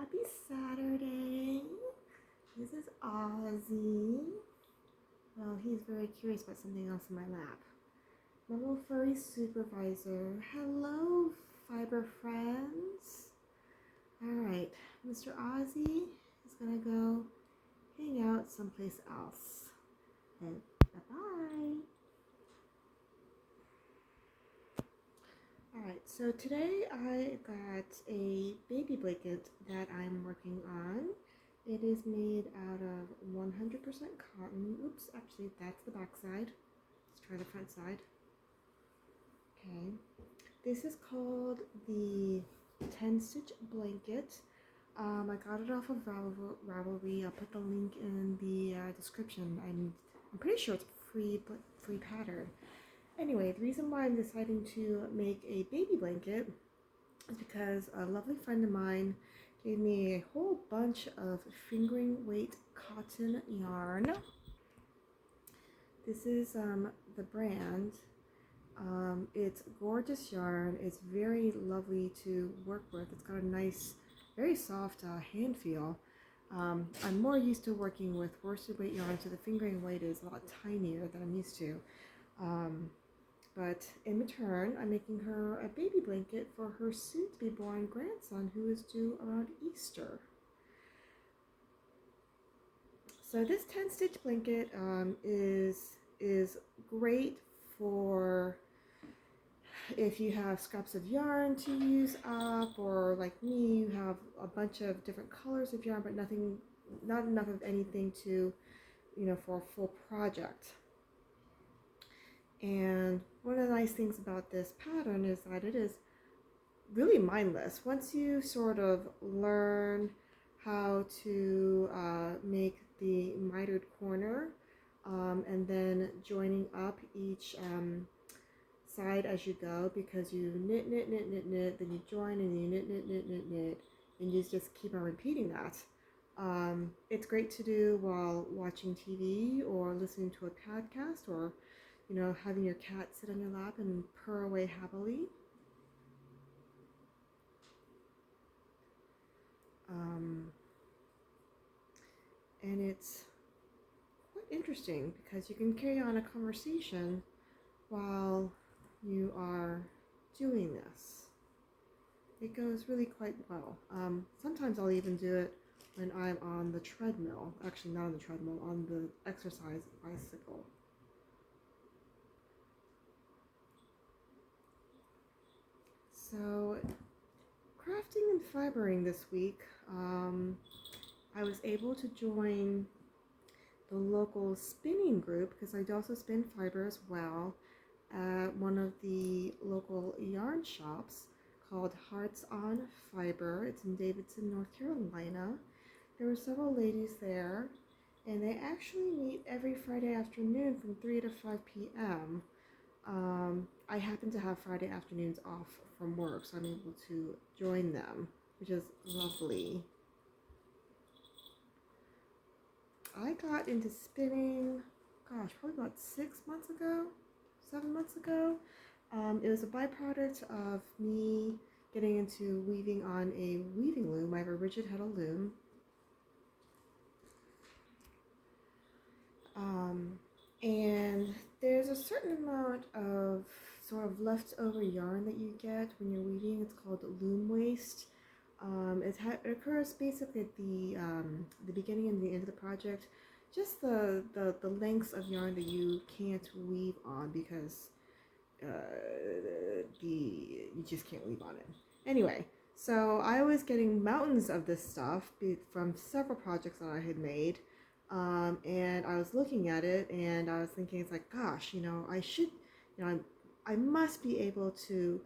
Happy Saturday. This is Ozzy. Well, he's very curious about something else in my lap. My little furry supervisor. Hello, fiber friends. Alright, Mr. Ozzy is gonna go hang out someplace else. And bye-bye. Alright, so today I got a baby blanket that I'm working on. It is made out of 100% cotton. Oops, actually that's the back side. Let's try the front side. Okay. This is called the 10-stitch blanket. I got it off of Ravelry. I'll put the link in the description. I'm pretty sure it's a free pattern. Anyway, the reason why I'm deciding to make a baby blanket is because a lovely friend of mine gave me a whole bunch of fingering weight cotton yarn. This is the brand. It's gorgeous yarn. It's very lovely to work with. It's got a nice, very soft hand feel. I'm more used to working with worsted weight yarn, so the fingering weight is a lot tinier than I'm used to. But in return, I'm making her a baby blanket for her soon-to-be-born grandson who is due around Easter. So this 10-stitch blanket is great for if you have scraps of yarn to use up, or like me, you have a bunch of different colors of yarn, but not enough of anything to, for a full project. And one of the nice things about this pattern is that it is really mindless. Once you sort of learn how to make the mitered corner and then joining up each side as you go, because you knit, then you join, and you knit, and you just keep on repeating that. It's great to do while watching TV or listening to a podcast, or having your cat sit on your lap and purr away happily. And it's quite interesting because you can carry on a conversation while you are doing this. It goes really quite well. Sometimes I'll even do it when I'm on the treadmill. Actually, not on the treadmill, on the exercise bicycle. So, crafting and fibering this week, I was able to join the local spinning group, because I also spin fiber as well, at one of the local yarn shops called Hearts on Fiber. It's in Davidson, North Carolina. There were several ladies there, and they actually meet every Friday afternoon from 3 to 5 p.m. I happen to have Friday afternoons off from work, so I'm able to join them, which is lovely. I got into spinning, probably about 7 months ago. It was a byproduct of me getting into weaving on a weaving loom. I have a rigid heddle loom. And there's a certain amount of sort of leftover yarn that you get when you're weaving. It's called loom waste. It occurs basically at the beginning and the end of the project. Just the lengths of yarn that you can't weave on because you just can't weave on it. Anyway, so I was getting mountains of this stuff from several projects that I had made. And I was looking at it and I was thinking, it's like, gosh, I should, I must be able to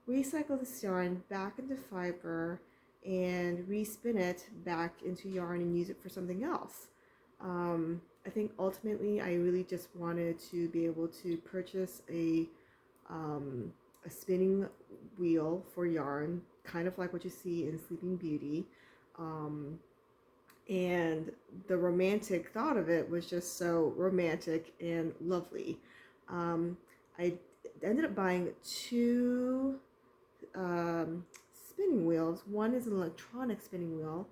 recycle this yarn back into fiber and respin it back into yarn and use it for something else. I think ultimately I really just wanted to be able to purchase a spinning wheel for yarn, kind of like what you see in Sleeping Beauty. And the romantic thought of it was just so romantic and lovely. I ended up buying two spinning wheels. One is an electronic spinning wheel,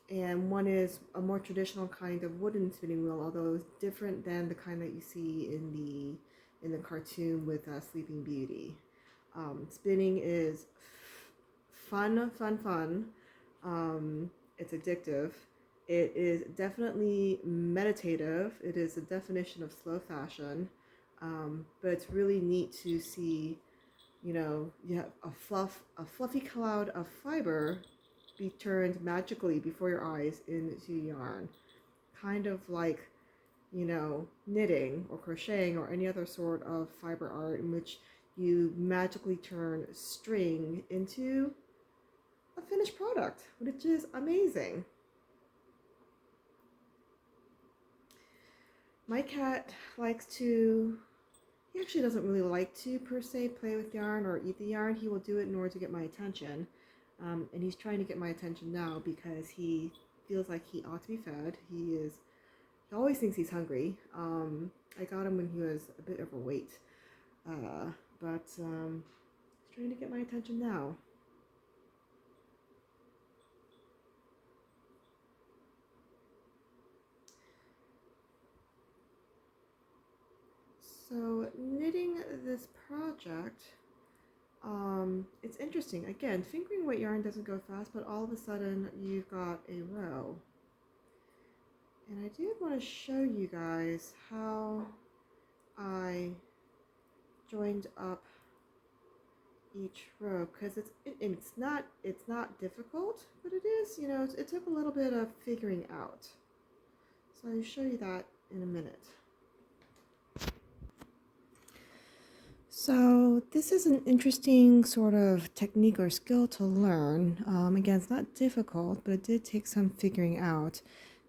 and one is a more traditional kind of wooden spinning wheel, although it's different than the kind that you see in the cartoon with Sleeping Beauty. Spinning is fun. It's addictive. It is definitely meditative. It is a definition of slow fashion. But it's really neat to see, you have a fluffy cloud of fiber be turned magically before your eyes into yarn. Kind of like, knitting or crocheting or any other sort of fiber art in which you magically turn string into a finished product, which is amazing. My cat he actually doesn't really like to per se play with yarn or eat the yarn. He will do it in order to get my attention. And he's trying to get my attention now because he feels like he ought to be fed. He always thinks he's hungry. I got him when he was a bit overweight. But he's trying to get my attention now. So knitting this project, it's interesting. Again, fingering weight yarn doesn't go fast, but all of a sudden you've got a row. And I did want to show you guys how I joined up each row, because it's not difficult, but it is, it took a little bit of figuring out. So I'll show you that in a minute. So this is an interesting sort of technique or skill to learn. Again, it's not difficult, but it did take some figuring out.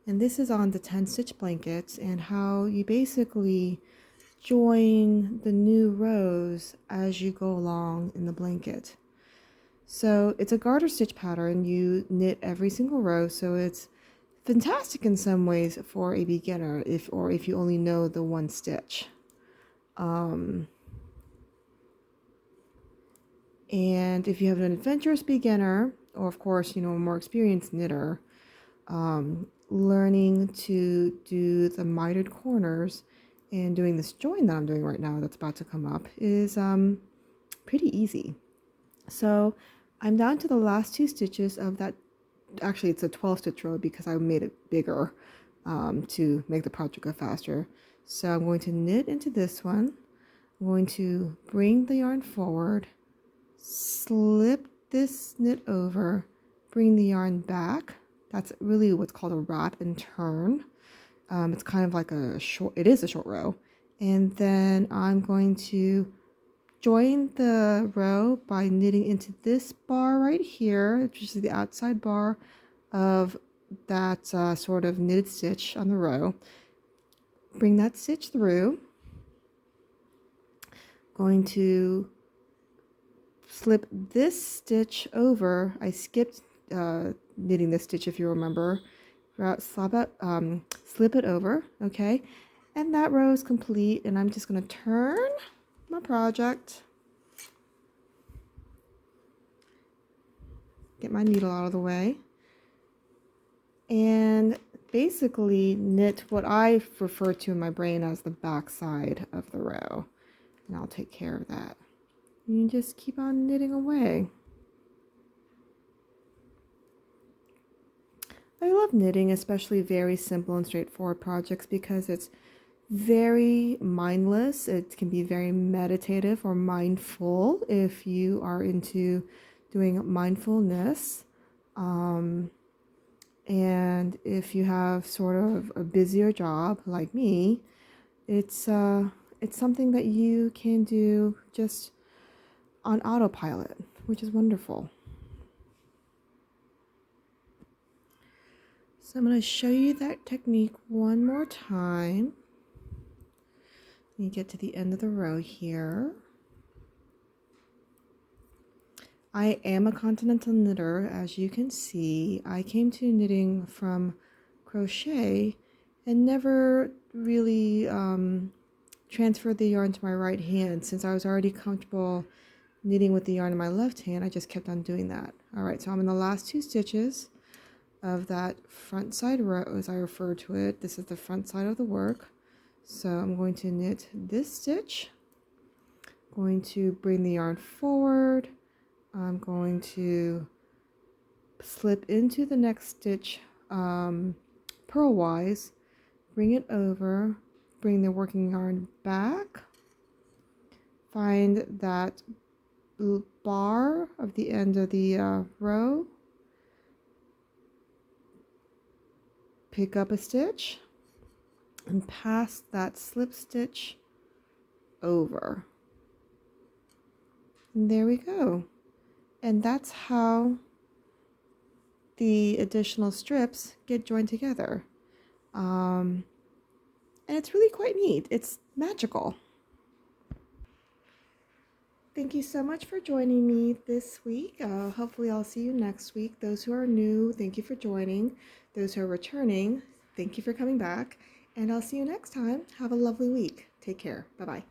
And this is on the 10 stitch blankets and how you basically join the new rows as you go along in the blanket. So it's a garter stitch pattern. You knit every single row, so it's fantastic in some ways for a beginner if you only know the one stitch. And if you have an adventurous beginner, or of course, a more experienced knitter, learning to do the mitered corners and doing this join that I'm doing right now that's about to come up is pretty easy. So I'm down to the last 2 stitches of that. Actually, it's a 12 stitch row because I made it bigger to make the project go faster. So I'm going to knit into this one. I'm going to bring the yarn forward, slip this knit over, bring the yarn back. That's really what's called a wrap and turn. It's kind of like it is a short row. And then I'm going to join the row by knitting into this bar right here, which is the outside bar of that sort of knitted stitch on the row. Bring that stitch through. Going to slip this stitch over. I skipped knitting this stitch, if you remember. Slip it over, okay? And that row is complete, and I'm just going to turn my project. Get my needle out of the way. And basically knit what I refer to in my brain as the back side of the row. And I'll take care of that. You just keep on knitting away. I love knitting, especially very simple and straightforward projects, because it's very mindless. It can be very meditative or mindful if you are into doing mindfulness. And if you have sort of a busier job like me, it's something that you can do just on autopilot, which is wonderful. So I'm going to show you that technique one more time. You get to the end of the row here. I am a continental knitter, as you can see. I came to knitting from crochet and never really transferred the yarn to my right hand, since I was already comfortable knitting with the yarn in my left hand, I just kept on doing that. All right, so I'm in the last 2 stitches of that front side row, as I refer to it. This is the front side of the work. So I'm going to knit this stitch, going to bring the yarn forward. I'm going to slip into the next stitch purlwise, bring it over, bring the working yarn back, find that bar of the end of the row, pick up a stitch, and pass that slip stitch over. And there we go. And that's how the additional strips get joined together. And it's really quite neat. It's magical. Thank you so much for joining me this week. Hopefully I'll see you next week. Those who are new, thank you for joining. Those who are returning, thank you for coming back. And I'll see you next time. Have a lovely week. Take care. Bye-bye.